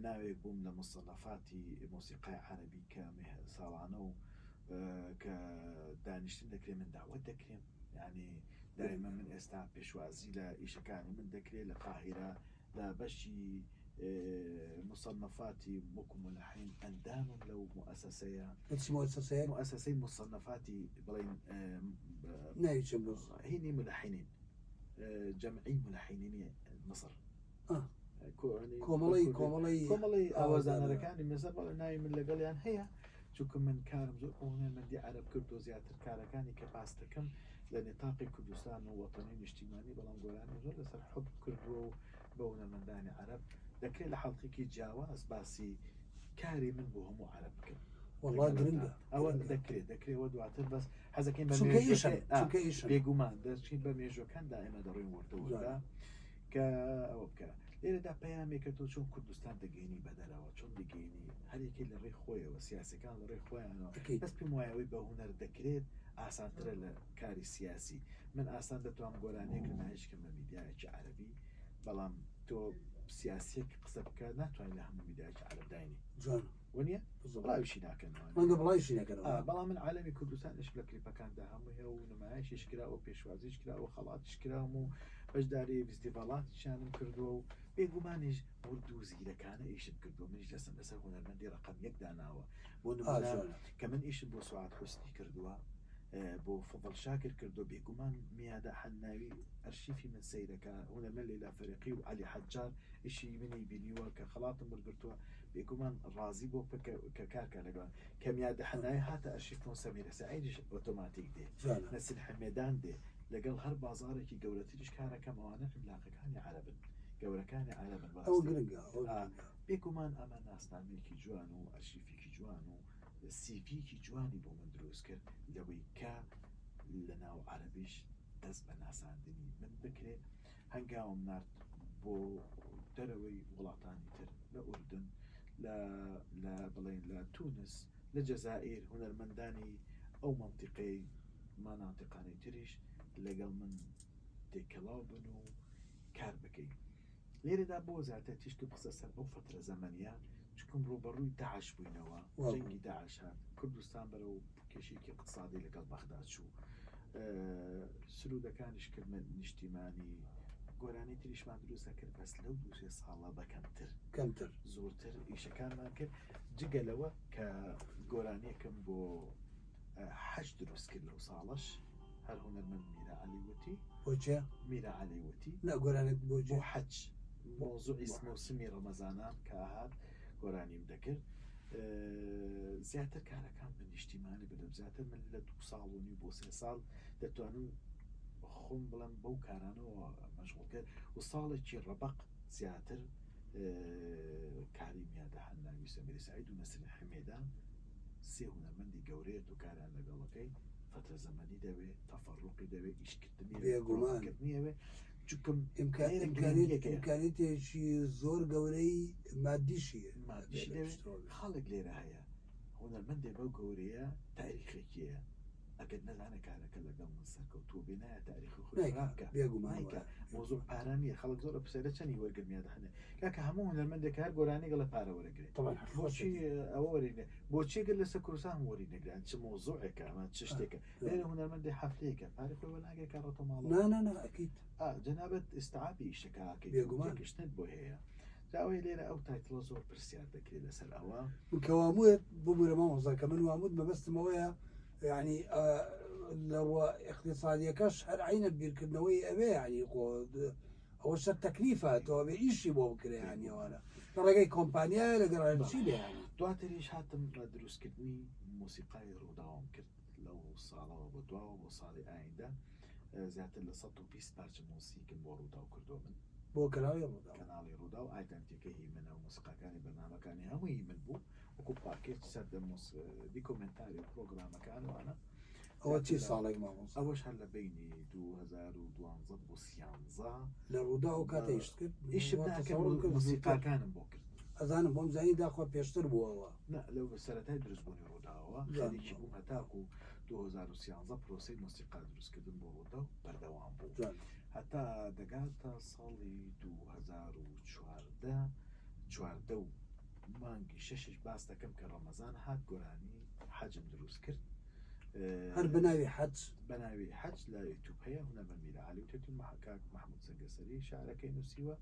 ناوێک بووم لە مصەنەفاتی مۆسیقای عەرەبی کە ساڵانە و کە دانیشتن دەکرێت من داوەت دەکرێن ینی دائما من ئێستا پێشوازی لە ئیشەکانی من دەکرێت لە قاهیرە لە بەشی مصنفاتی وەکو ملەحین ئەندامم لەو مؤسسەی مصنفاتی بڵێن هینی ملەحینین جەمعی ملەحینینی مصر کۆمەڵی ئاوازانەرەکانی مەسەر بەڵێ ناوی من لەگەڵیان هەیە چونکە من کارم زۆر هونەرمەندی عەرەب کرد و زیاتر کارەکانی کە باس دەکەم لە نێتاقی کوردستان و وەتەنی نیشتیمانی بەڵام گۆرانی زۆر لەسەر حوب کردووە و بە هونەرمەندانی عەرەب دەکرێت لە حەڵقێکی جیاواز باسی کاری من بۆ هەموو عەرەب بکەم والله گرنگە ئەوە دەکرێت وە دواتر بەس حەزەکەین بە چونکە ئیشن بێگومان دەچین بە مێژوەکاندا ئێمە دەڕێن وردەوەدا کە ئەوە بکە لێرەدا پەیامێکە تۆ چۆن کوردستان دەگەینی بەدەرەوە چۆن دەگەینی هەرێکی لە ڕێی خۆیەوە سیاسەکان لە ڕێی خۆیانەوە دەست پێم وایەوەی بە هونەر دەکرێت ئاسانترە لە کاری سیاسی من ئاسان دەتوانم گۆرانەیەک لە نایشکم بە میدیایەکی عەرەبی بەڵام تۆ سیاسێک قسە بکە ناتوانین لە هەموو میدیایەکی عەرەب داینی وەنیە ڕاویشی ناکەنەوە ڕەنگە بڵایشی نەکەنەوە بەڵام من عالەمی کوردستانش لە کلیپەکاندا هەموو هەیە و نمایشیش کراوە پێشوازیش کراوە خەڵاتیش کراوم و بەشداری فستیڤاڵاتیشانم کردووە و بێگومانیش ورد و زیرەکانە ئیشت کردووە منیش لەسەر هونەرمەندی ڕقم یەک داناوە بۆ نمونە کە من ئیشت بۆ سوعاد حوسنی کردووە بۆ فضل شاکر کردو بێگومان میادە حەناوی ئەرشیفی من سەیرەکە هونەرمەند لەیلا فەریقی و عەلی حەجار ئیشی منی بینیوە کە خەڵاتم وەرگرتووە بێگومان ڕازی بۆ کە کارکە لەگەڵ کە میادە حەناوی هاتە ئەرشیفۆن سەمیرە سەعیدیش ئۆتۆماتیک دێ نەسل حەمێدان دێ لەگەڵ هەر بازارێکی گەورەتریش کارەکەمەوانە علاقەکانی عەرەبن گەورەکانی عەرەبن بێگومان ئەمە ناسنامەیەکی جوان و ئەرشیفێکی جوان و سیڤیکی جوانی بۆ من دروست کرد لەوەی کە لە ناو عەرەبیش دەست بە ناساندنی من بکرێت هەنگاوم نرد بۆ دەرەوەی وڵاتانی تر لە ئوردن لە بڵێن لە تونس لە جەزائیر هونەرمەندانی ئەو مەنتیقەی ماناتیقانی تریش لەگەڵ من تێکەڵاو بن و کار بکەین لێرەدا بۆ زیاتر تیشت و قسە سەر بەو فترە زەمەنیە چکم ڕوبەڕووی داعش بووینەوە جەنگی داعش هات کوردستان بەرەو کێشێکی اقتصادی لەگەڵ بەغداد چوو سرودەکانیش کردمە نیشتیمانی گۆرانی تریشمان دروستە کرد بەس لەو دوو ساڵە بەکەمتر زۆرتر ئیشەکانمان کرد جگەلەوە کە گۆرانیەکەم بۆ حەج دروست کرد لەو ساڵەش هەر هونەرمەند میرە عەلیوەتی بۆچێ میرە عەلیوەتی گۆرانێت بۆ حەج مۆزوعی موسمی ڕەمەزانان کە هات گۆرانیم دەکرد زیاتر کارەکان بە نیشتیمانی بدەم زیاتر من لە 2 ساڵ بۆ 3 ساڵ دەتوانم خۆم بڵم بەو کارانەوە مەشغوڵ کرد و ساڵێکی ڕەبق زیاتر کاری میادە حەناوی سەمیرە سەعید و نەسرین حەمێدان سێ هونەرمەندی گەورەیەت و کاریان لەگەڵەکەی فترە زەمەنی دەوێت تەفەڕوقی دەوێت ئیشکردنی بێگومانکردنیەوێ چکم ئیمکانیتێکی زۆر گەورەی مادیشیە خاڵێک لێرە هەیە هونەرمەندێ بەو گەورەیە تاریخێکیە ئەگەر نەزانە کارەکە لەگەڵ من سەرکەوتووە بێ نایە تاریخی خۆی بێگومانکە مۆزوع پارانیە خەڵک زۆر پرسیارە چەندی وەرگرمیاد هەنێ کاکە هەموو هونەرمەندێک هەر گۆرانی گەڵە پارە وەرەگرێت بۆچی ئەوە وەرینێ بۆچی گەر لەسەر کوردستان وەرینەگران چ مۆزوعێکە ئەمە چ شتێکە لێرە هونەرمەندی هەفتەیەکە پارەی خۆی وەرناگێت کارڕەتەوە ماڵەوە نا ئەکید جەنابەت ئستعابی ئیشەکەکە بێگومانگەشتنت بۆ هەیە داوای لێرە ئەو تایتڵە زۆر پرسیار دەکرێت لەسەر ئەوە کەواموێت بۆ بورەمە مۆزەکە من وامود بەبەستمەوەیە یعنی لەوە اقتصادیەکەش هەر عینە بیرکردنەوەی ئەوێ ینی خۆ ئەوە شەر تەکلیفە تۆ بێ ئیشی بۆ بکرێ ینیەوەرە لە ڕێگەی کۆمپانیایە لەگەڕانچی لێ ینی دواتریش هاتم بە دروستکردنی مۆسیقای ڕووداوام کرد لەو ساڵەوە بۆ دواوە بۆ ساڵی ئایندا زیاتر لە 120 پارچە مۆسیقم بۆ ڕووداو کردو من بۆ کەناڵی ڕوودا و ئایدەنتیکەی منە و موسیقاکانی بەرنامەکانی هەمووی من بوو وەکو پاکێت سەردە دیکۆمنتاری و پرۆگرامەکانوانە ئەوە چی ساڵێک ماوەز ئەوەش هەر لە بینی 2012 بۆ 13 لە ڕوودا و کاتە ئیشت کرد موسیقاکانم بۆ کرد ئەزانم بۆم زانی داخۆ پێشتر بووەوە لەو سەرەتای دروستبوونی ڕووداوە خەریکی بووم هەتاکو 2013 پرۆسەی موسیقا دروستکردن بۆ ڕوودا و بەردەوام بوو هەتا دەگاتە ساڵی 2014 و مانگی 6 باس دەکەم کە ڕەمەزان هات گۆرانی حەجم دروست کرد هەر بەناوی حەج لە یوتیوب هەیە هونەرمەند میرە عەلیوەتی کاک محمود سەنگەسەری شارەکەی نووسیوە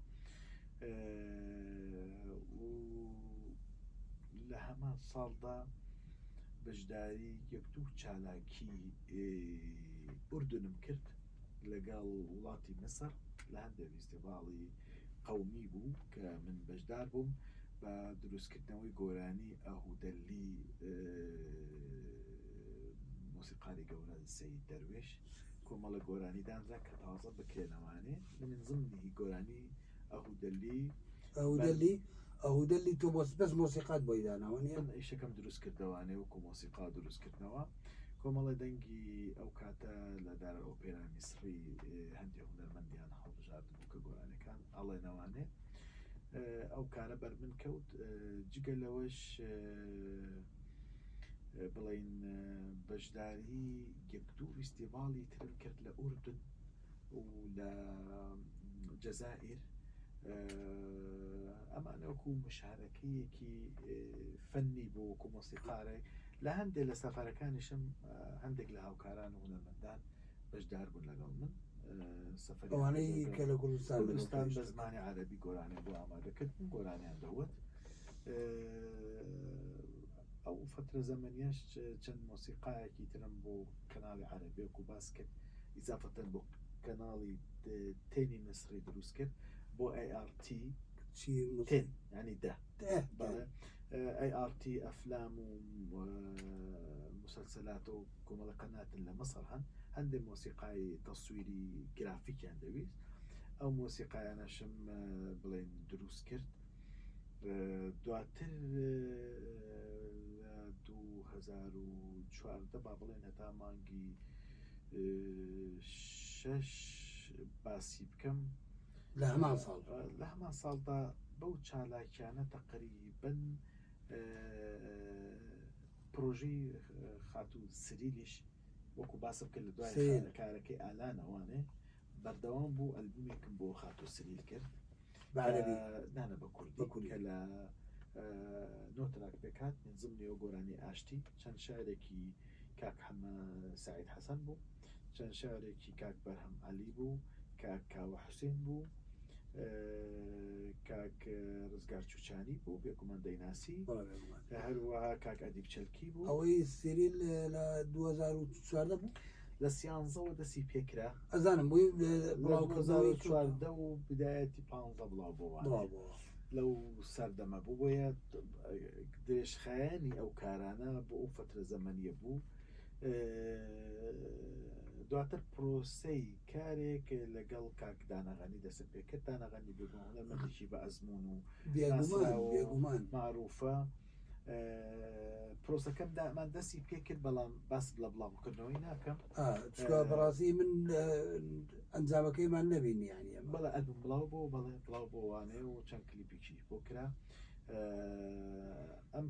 لە هەمان ساڵدا بەشداری یەک دوو چالاکی ئوردنم کرد لەگەڵ وڵاتی مەسەر لە هەندێک فیستیڤاڵی قەومی بوو کە من بەشدار بووم بە دروستکردنەوەی گۆرانی ئەهودەلی موسیقاری گەورە سەید دەروێش کۆمەڵە گۆرانی دانرا کە تازە بکرێنەوانێ من زمنی گۆرانی ئەهودەلی ئەو دەلی تۆ بەس مۆسیقات بۆی داناوە من ئیشەکەم دروست کردەوانێ وەکو مۆسیقا دروستکردنەوە کۆمەڵە دەنگی ئەو کاتە لە دارە ئۆپێرا میسری هەندێک هونەرمەندیان هەڵبژاردبوو کە گۆرانەکان ئەڵێنەوانێ ئەو کارە بەر من کەوت جگە لەوەش بڵین بەشداری یەک دوو فیستیڤاڵی ترم کرد لە ئوردن و لە جەزائیر ئەمانە وەکو مشارەکەیەکی فەنی بۆ وەکو مۆسیقارێک لە هەندێک لە سەفەرەکانیشم هەندێک لە هاوکاران و هونەرمەندان بەشدار بوون لەگەڵ من ئەوانەی کە لە کوردستان بە زمانی عەرەبی گۆرانیان بۆ ئامادەکردن گۆرانیان دەوت ئەو فترە زەمەنیەش چەند مۆسیقایەکی ترم بۆ کەناڵی عەرەبی و باس کرد ئیزافەتەن بۆ کەناڵی تێنی مسری دروست کرد بۆ ART تێن ینی ده ART ئەفلام و مسلسلات و کۆمەڵە قەناتن لە مەسەر هەندێک مۆسیقای تەسویری گرافیکیان دەویست ئەو مۆسیقایانەشم بڵێن دروست کرد دواتر 2014 با بڵێن هەتا مانگی 6 باسی بکەم لە هەمان ساڵدا بەو چالاکیانە تقریباً پرۆژەی خاتوو سریلیش وەکو باسم کرد لە دوای کارەکەی ئالانەوانێ بەردەوام بوو ئەلبومێکم بۆ خاتوو سریل کرد نانە بە کوردی کە لە نۆتراک پێکات نزم نێوە گۆرانی ئاشتی چەند شارێکی کاک حەمە سعید حەسەن بوو چەند شارێکی کاک بەرهەم عەلی بوو کاک کاوە حوسێن بوو کاک ڕزگار چوچانی بوو بێگومان دەیناسی هەروەها کاک ئەدیب چەلکی بوو ئەوەی سریل لە 2014 بوو لە سیانزەوە دەستی پێکرا ئەزانم بووی 2014 و بدایەتی 15 بڵاو بۆوە لەو سەردەمە بوو بۆیە درێژخایانی ئەو کارانە بۆ ئەو فترە زەمەنیە بوو دواتر پرۆسەی کارێک لەگەڵ کاک دانەغانی دەسم پێکرد دانەغانی بێگومانەمەندێکی بە ئەزمون و بێگومان معروفە پرۆسەکەم دامان دەستی پێکرد بەڵام باس لە بڵاوکردنەوەی ناکەم بەڕاستی من ئەنجامەکەیمان نەبینی یعنی بەڵێ ئەلبوم بڵاو بۆ بەڵێ بڵاو بۆ وانەیە و چەند کلیپێکی بۆ کرا ئەم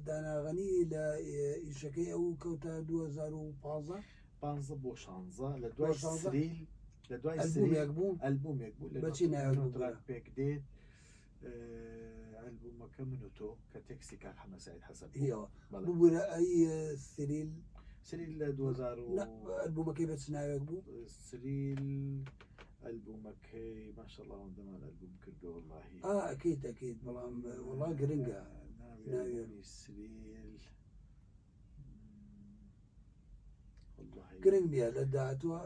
داناغەنی لە ئیشەکەی ئەو کەوتە 2015 بۆ 16 لە دوای سریل لە دوای ئەلبومێک بوو بەچی ناوێت پێک دێت ئەلبومەکە من و تۆ کە تێکستی کاک حەمە سعید حەسەن بوو ئەی سریل لە 2000 ئەلبومەکەی بەچ ناوێک بوو سریل ئەلبومەکەی ماشەڵڵا ئەوەندەمان ئەلبوم کردەوە وەڵاهی ئەکەیت بەڵام وەڵا گرنگە ناوێنی سریل گرنگ نییە لە داهاتوە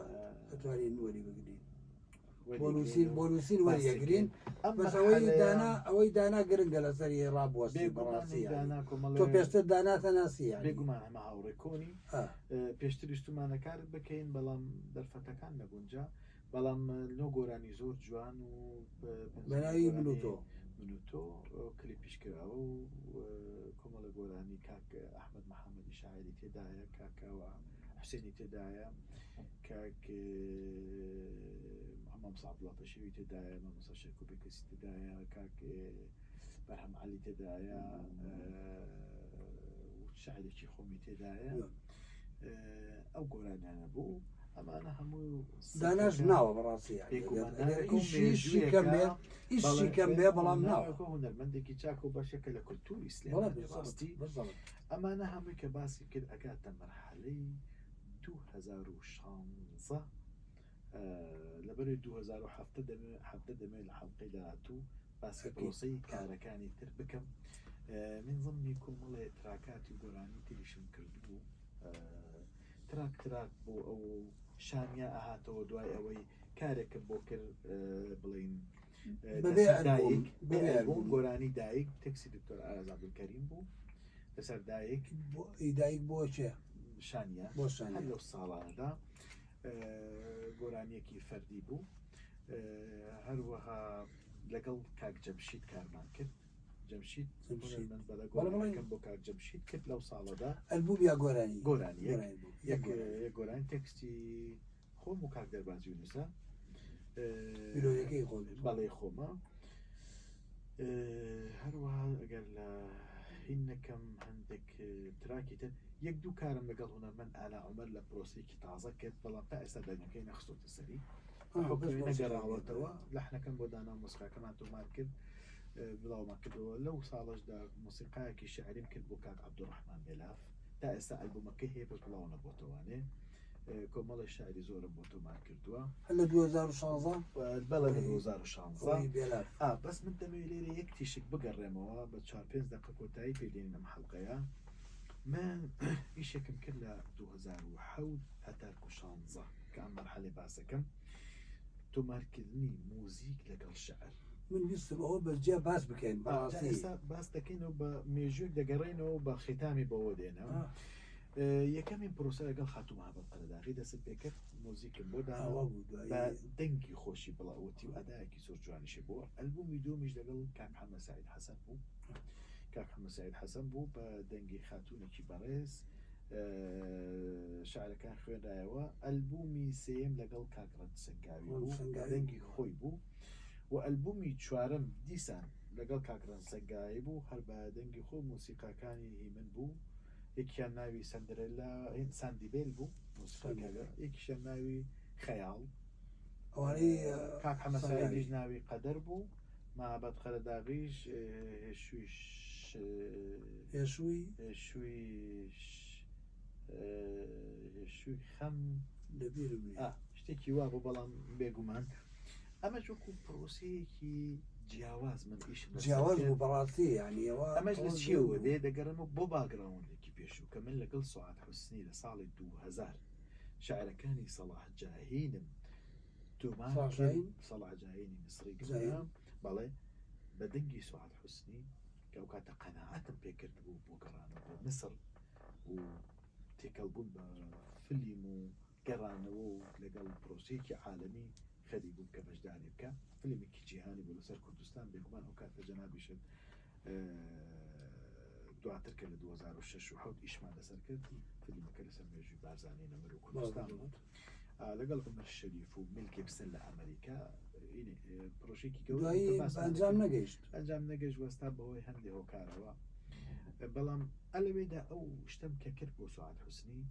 ئەتوانین وەری بگرین بۆ نووسین وەریەگرین بەس ئەوەی دانا گرنگە لەسەری ڕابوەستی بەڕاستی تۆ پێشتر داناتە ناسی بێگومان هەمە هاوڕێکۆنی پێشتر ویستمانە کارت بکەین بەڵام دەرفەتەکان نەبوونجا بەڵام نۆ گۆرانی زۆر جوان و بەناوی من و تۆ کلیپیش کراوە و کۆمەڵە گۆرانی کاک ئەحمەد محەممەدی شاعری تێدایە کاکەوە حوسێنی تێدایە کاک ئەمام سابڵاتەشەوی تێدایە مەمەسا شێرکۆبێ کەسی تێدایە کاک بەرهەم عەلی تێدایە شاعرێکی خۆمی تێدایە ئەو گۆرانیانە بوو ئەمانە هەموو داناش ناوە بەڕاستی ئیشی کەم بێ بەڵام ناوە هونەرمەندێکی چاک و باشەکە لە کولتوری ئیسلامی ڕاستی ئەمانە هەمووی کە باسی کرد ئەگاتە مەرحەلەی 2016 لەبەر 2017 دەمێت لە حەڵقەی داهاتوو باسی پرۆسەی کارەکانی تر بکەم من ضمنی کۆمەڵێ تراکاتی گۆرانی تریشم کردبوو تراک بۆ ئەو شانیا ئاهاتەوە دوای ئەوەی کارێکم بۆ کرد بڵین گۆرانی دایک تەکسی دکتۆر ئارەز عەبدولکەریم بوو لەسەر دایک بۆ چێ شانیا لەو ساڵانەدا گۆرانیەکی فەردی بوو هەروەها لەگەڵ کاک جەمشید کارمان کرد جەمشید جەمشید. من بەڵێ بەڵێ، بەڵێ. گۆرانەکەم بۆ کاک جەمشید کرد لەو ساڵەدا ئەلبوم یا گۆرانی گۆرانی یەک یەک گۆرانی تێکستی خۆم و کاک دەربازی نووسە بیرۆیەکەی خۆ بەڵێ خۆمە هەروەها ئەگەر لە هینەکەم هەندێک تراکی تر یەک دوو کارم لەگەڵ هونەرمەند ئالا عومەر لە پرۆسەیەکی تازە کرد بەڵام تا ئێستا دەنگەکەی نەخستۆتە سەری نەگەڕاوەتەوە لەحنەکەم بۆ دانا موسیقاکەمان تۆمار کرد بڵاومان کردەوە لەو ساڵەشدا موسیقایەکی شعریم کرد بۆ کاک عەبدوڕەحمان بێلاف تا ئێستا ئەلبومەکەی هەیە بەس بڵاو نەبۆتەوانێ کۆمەڵی شاعری زۆرم بۆ تۆمار کردووە لە 2016 بەڵێ لە 2016 بێلاف بەس من دەمەوێت لێرە یەک تیشک بگەڕێمەوە بە 4-5 دقیقە کۆتایی پێدێنین ئەم حەڵقەیە من ئیشێکم کرد لە 2007 هەتاکو 16 کە ئەم مەرحەلەی باسەکەم تۆمارکردنی موزیک لەگەڵ شەعر من ویستم ئەوە بەجێ باس بکەین ئێستا باس دەکەینەوە بە مێژووک دەگەڕێنەوە بە ختامی بەوە دێنەوە یەکەمین پرۆسە لەگەڵ خاتوو مەهابەت قەرەداغی دەست پێ کرد موزیکم بۆ داوە بە دەنگی خۆشی بڵاوەتی و ئەدایەکی زۆر جوانیشی بووە ئەلبومی دومیش لەگەڵ کاک محەممەد سعید حەسەن بوو کاک محەممەد سعید حەسەن بوو بە دەنگی خاتوونێکی بەڕێز شعرەکان خوێندایەوە ئەلبومی سێم لەگەڵ کاکڕەت سنگاوی بوو دەنگی خۆی بوو و ئەلبومی چوارم دیسان لەگەڵ کاکڕەت سنگاوی بوو هەر بە دەنگی خۆ موسیقاکانی هیمن بوو یەکیان ناوی سندرێلا ساندیبێل بوو یەکیشیان ناوی خەیاڵ کاک حەمەد سعیدیش ناوی قەدەر بوو مەهابەت قەرەداغیش هێشووی خەم لەبیرم شتێکی وا بوو بەڵام بێگومان ئەمە وەکو پرۆسەیەکی جیاواز من ئیشم جیاواز بوو بەڕاستی یعنی ئەمەش لە چیەوە دەگەڕێمەوە بۆ باگراوندێکی پێشوو کە من لەگەڵ سوعاد حوسنی لە ساڵی 2000 شاعرەکانی سەلاح جاهینم سەلاح جاهینی مصری گەڕام بەڵێ بە دەنگی سوعاد حوسنی کە ئەو کاتە قەناعەتم پێکرد بوو بۆ گەڕانەوە بۆ مصر و تێکەڵبوون بە فیلم و گەڕانەوە و لەگەڵ پرۆسەیەکی عالەمی خەری بووم کە بەشداری بکە فیلمێکی جیهانی بوو لەسەر کوردستان بێگومان ئەو کاتە جەنابیشت دواتر کە لە 2006 و 7 ئیشمان لەسەر کرد فیلمەکە لەسەر مێژووی بارزانەی نەمەر و کوردستان بوو لەگەڵ عومەر شەریف و مل گیبسن لە ئەمریکا پرۆژێکی گەورە ئەنجام نەگەیشت وەستا بەهۆی هەندێک هۆکارەوە بەڵام ئەلەوێدا ئەو شتم کە کرد بۆ سوعاد حوسنی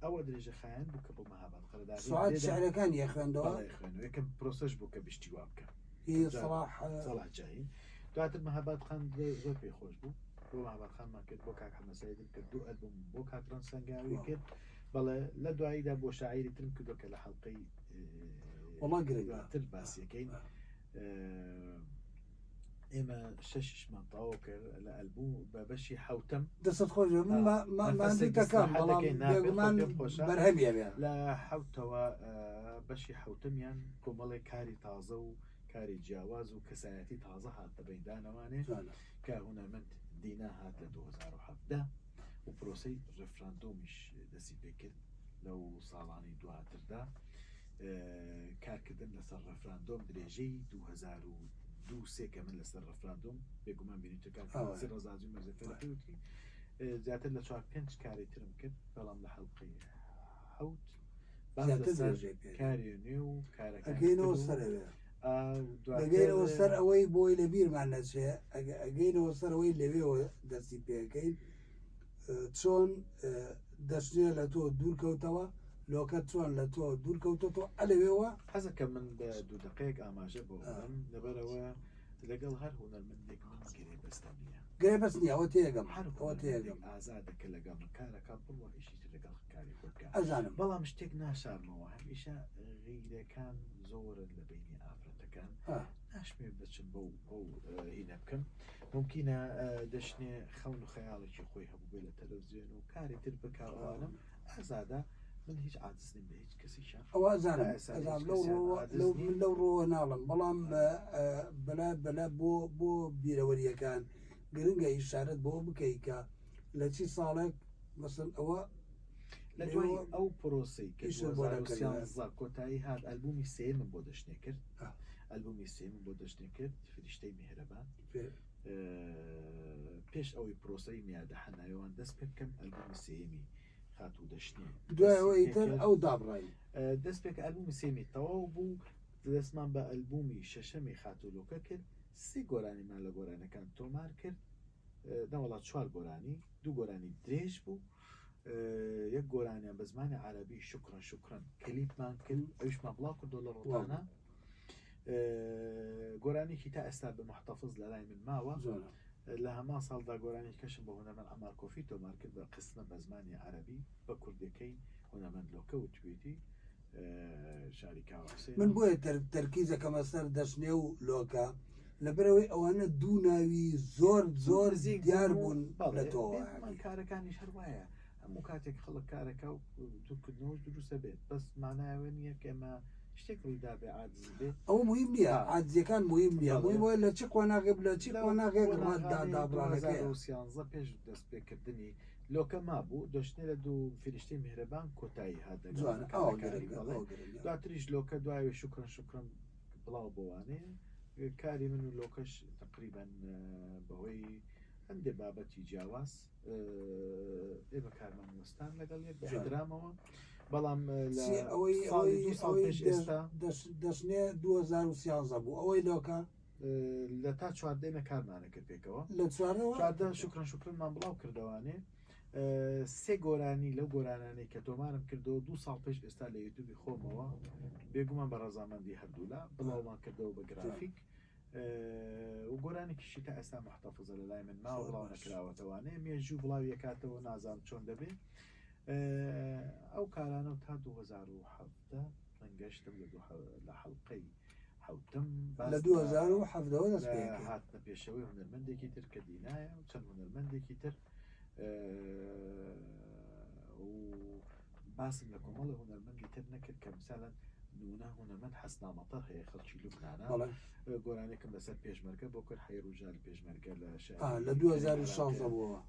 ئەوە درێژە خایەن بوو کە بۆ مەهابەت قەرەداغی سوعاد شعرەکانی خوێندەوە یەکەم پرۆسەش بوو کە بیشتی وا بکە سەلاح جاهین دواتر مەهابەت خان زۆر پێخۆش بوو بۆ مەهابەت خانمان کرد بۆ کاک حەمەد سەعیدم کرد دوو ئەلبوم بۆ کاکڕەت سەنگاوی کرد بەڵێ لە دواییدا بۆ شاعیری ترم کردووە کە لە حەڵقەی دواتر باسیەکەین ئێمە شەشمان تەواو کرد لە ئەلبوم بە بەشی حەوتەم دەست خۆش ماندەکەم بەڵام بەرهەمیە لە حەوتەوە بەشی حەوتەمیان کۆمەڵی کاری تازە و کاری جیاواز و کەسایەتی تازە هات بەبەیندانەوانێ کە هونەرمەند دینا هات لە 2017 و پرۆسەی ڕێفراندۆمیش دەستی پێ کرد لەو ساڵانی دواتردا کارکردن لەسەر ڕێفراندۆم درێژەی 2002 کە من لەسەر ڕێفراندۆم بێگومان بینیتەکان ڕەزازی مەرزەفەرەوتی زیاتر لە 4-5 کاری ترم کرد بەڵام لە حەڵقەی حەوت کاری نوێ و کارەکەینەوە سەر ئەوەی بۆی لە بیرمان نەچێ ئەگەینەوە سەر ئەوەی لەوێەوە دەستی پێەکەین چۆن دەچنێ لە تۆ دوورکەوتەوە لۆکە چۆن لە تۆ دوورکەوتەوە ئەلەوێەوە حەزەکە من بە 2 دقەیەک ئاماژە بۆ لەبەرەوە لەگەڵ هەر هونەرمەندێک من گرێبەستە نییە گرێبەست نییە ئەوە تێگەم ئەوە تێگەم ئازادەکە لەگەڵ کارەکە بڕوە ئیشی لەگەڵ کاری خۆکە ئەزانم بەڵام شتێک ناشارمەوە هەمیشە غیرەکان زۆرە لە بینی ئافرەتەکان ناشمێ بچم بەو هینە بکەم ممکنە دەشنێ خەون و خەیاڵێکی خۆی هەبوو بێ لە تەلەڤیزیۆن و کاری تر بکارەوانم ئازادە من هیچ عاجز نیم بە هیچ کەسیشان ئەوە ئەزانم لەو ڕۆوە ناڵم بەڵام بەلا بۆ بیرەوەریەکان گرنگە ئیشارەت بۆ بکەی کە لە چی ساڵێک مەسەڵ ئەوە لە دوای ئەو پرۆسەی کە کۆتایی هات ئەلبومی سێمم بۆ دەشتێ کرد ئەلبومی سێمی بۆ دەشتێ کرد فریشتەی میهرەبان پێش ئەوەی پرۆسەی میادە حەنایەوان دەست پێ بکەم ئەلبومی سێمی خات و دەشتێ دوایەوەی تر ئەو دابڕایی دەست پێک ئەلبومی سێمی تەواو بوو دەستمان بە ئەلبومی شەشەمی خاتولۆکە کرد سێ گۆرانیمان لە گۆرانەکان تۆمار کرد نەوەڵات 4 گۆرانی 2 گۆرانی درێژ بوو یەک گۆرانیان بە زمانی عەرەبی شکرن کلیپمان کرد ئەویشمان بڵاو کردو لە ڕۆژانە گۆرانێکی تا ئێستا بە محتەفز لە لای من ماوە لە هەمان ساڵدا گۆرانی کەشم بە هونەرمەند ئەمار کۆفی تۆمار کرد بە قسمە بە زمانی عەرەبی بە کوردەکەی هونەرمەند لۆکە و توێتی شاری کاوەسێ من بۆیە تەرکیزەکەمە سەر دەشنێ و لۆکە لەبەرەوەی ئەوانە دوو ناوی زۆر دیار بوون لە تۆ کارەکانیش هەروایە هەموو کاتێک خەڵک کارەکە و دوورکردنەوە دروستە بێت بەس مانایەوە نییە کە ئێمە شتێک ڕوویدا بێ عاجز بێت ئەو مهم نییە عاجزیەکان مهم نییە مهم وایە لە چ قۆناغێک لە چی قۆناغێک دابڕانەکەی 13 پێش دەست پێکردنی لۆکە مابوو دەشتێ لە دوو فریشتەی میهرەبان کۆتایی هاتدواتریش لۆکە دوای شکرن بڵاو بۆوانەیە کاری من و لۆکەش تقریبان بەهۆی هەندێک بابەتی جیاواز ئێمە کارمان وەستان لەگەڵ یەک درامەوە بەڵام ئێستا دەشنێ 2013 بوو ئەوەی لۆکە لە تا چواردەمە کارمانە کرد پێکەوە لە چواردە شکرنمان بڵاو کردوانێ سێ گۆرانی لەو گۆرانانەی کە تۆمارم کردەوە 2 ساڵ پێش ئێستا لە یوتیوبی خۆمەوە بێگومان بە ڕەزامەندی هەردوولا بڵاومان کردەوە بە گرافیک و گۆرانێکیشی تا ئێستا محتەفزە لە لای من ماوە بڵاو نەکراوەتەوانەیە مێژوو بڵاوی یەکاتەوە نازانم چۆن دەبێت ئەو کارانە تا 2017 من گەشتم لە حەڵقەی حوتم لە 2017 دەست پێ هاتنە پێشەوەی هونەرمەندێکی تر کە دینایە و چەند هونەرمەندێکی تر و باسم لە کۆمەڵی هونەرمەندی تر نەکرد کە مثالەن نمونە هونەرمەند حەسنامەتەر هەیە خەڵکی لوبنانە گۆرانێکم بەسەر پێشمەرگە بۆ کرد حەیڕوژال پێشمەرگە لە 2016 بووە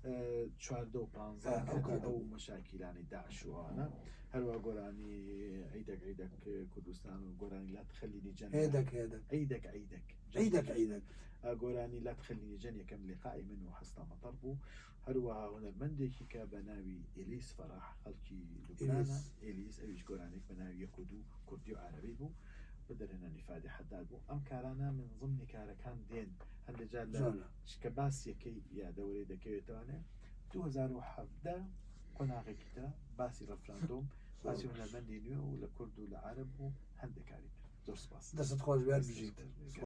14 و 15 ئەو مەشاکیلانی داعشوانە هەروە گۆرانی عیدەک کوردستان و گۆرانی لات خەلیلی جەن عیدەک گۆرانی لات خەلیلی جەن یەکەم لقائی من و حەسنامەتەر بوو هەروەها هونەرمەندێکی کە بە ناوی ئێلیس فەراح خەڵکی لوبنانە ئێلیس ئەویش گۆرانێک بە ناوی یەک و دوو کوردی و عەرەبی بوو بەدەرهێنا نیفادی حەداد بوو ئەم کارانە من ضمنی کارەکان دێن هەندێک جار لە کە باسیەکەی یادەوەری دەکەوێتەوانێ 2017 قۆناغێکی ترە باسی ڕەفراندۆم باسی هونەرمەندی نوێ و لە کورد و لە عەرەب و هەندێک کاری تر زۆر سوپاس دەست خۆش بێت بژیت